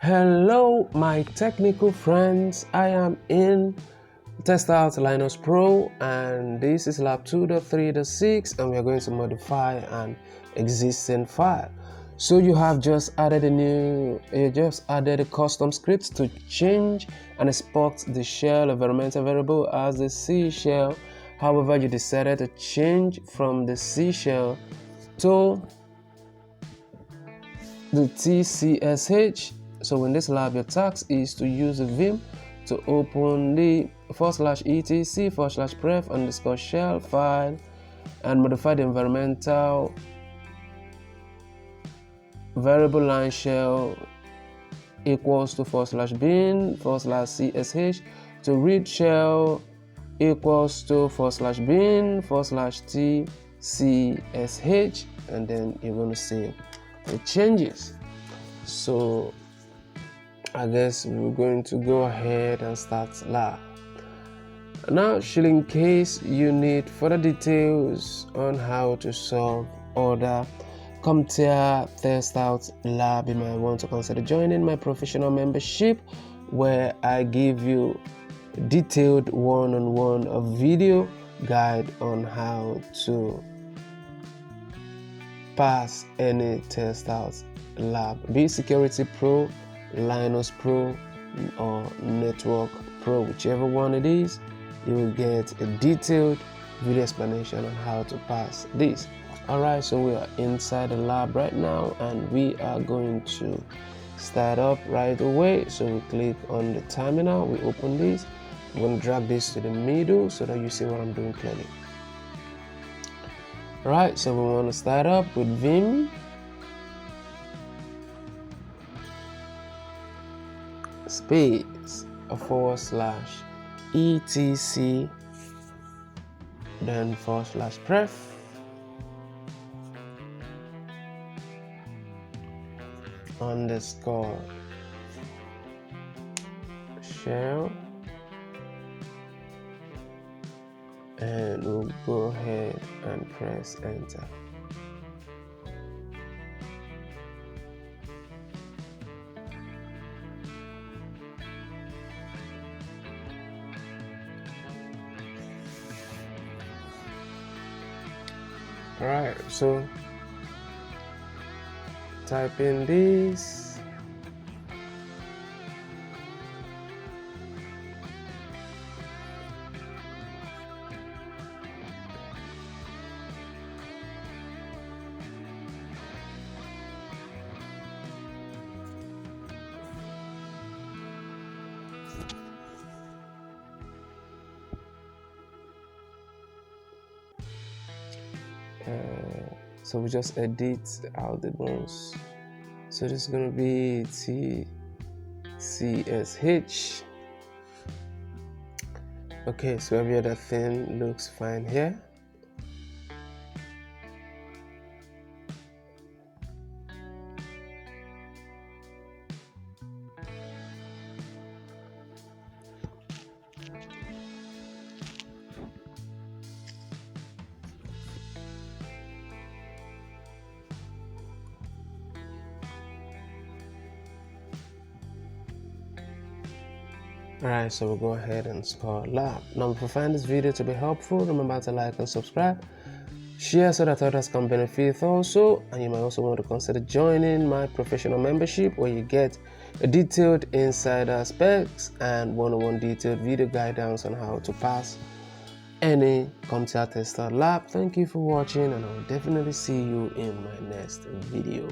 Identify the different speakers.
Speaker 1: Hello my technical friends, I am in TestOut Linux Pro and this is lab 2.3.6 and we are going to modify an existing file. So you have just added a custom script to change and export the shell environmental variable as the C shell. However, you decided to change from the C shell to the TCSH. So in this lab, your task is to use the vim to open the /etc/pref_shell file and modify the environmental variable line shell equals to /bin/csh to read shell equals to /bin/tcsh, and then you're going to save the changes. So I guess we're going to go ahead and start lab. Now, in case you need further details on how to solve other compTIA TestOut lab, you might want to consider joining my professional membership, where I give you detailed one-on-one video guide on how to pass any TestOut lab, be Security Pro, Linux Pro, or Network Pro, whichever one it is. You will get a detailed video explanation on how to pass this. Alright, so we are inside the lab right now and we are going to start up right away. So we click on the terminal, we open this. I'm going to drag this to the middle so that you see what I'm doing clearly. Alright, so we want to start up with vim space /etc then /pref underscore shell, and we'll go ahead and press enter. Alright, so type in this. So we just edit out the ones. So this is going to be TCSH. Okay, so every other thing looks fine here. Alright, so we'll go ahead and score lab. Now, if you find this video to be helpful, remember to like and subscribe, share so that others can benefit also, and you might also want to consider joining my professional membership, where you get a detailed insider specs and one-on-one detailed video guidance on how to pass any compTIA TestOut lab. Thank you for watching, and I will definitely see you in my next video.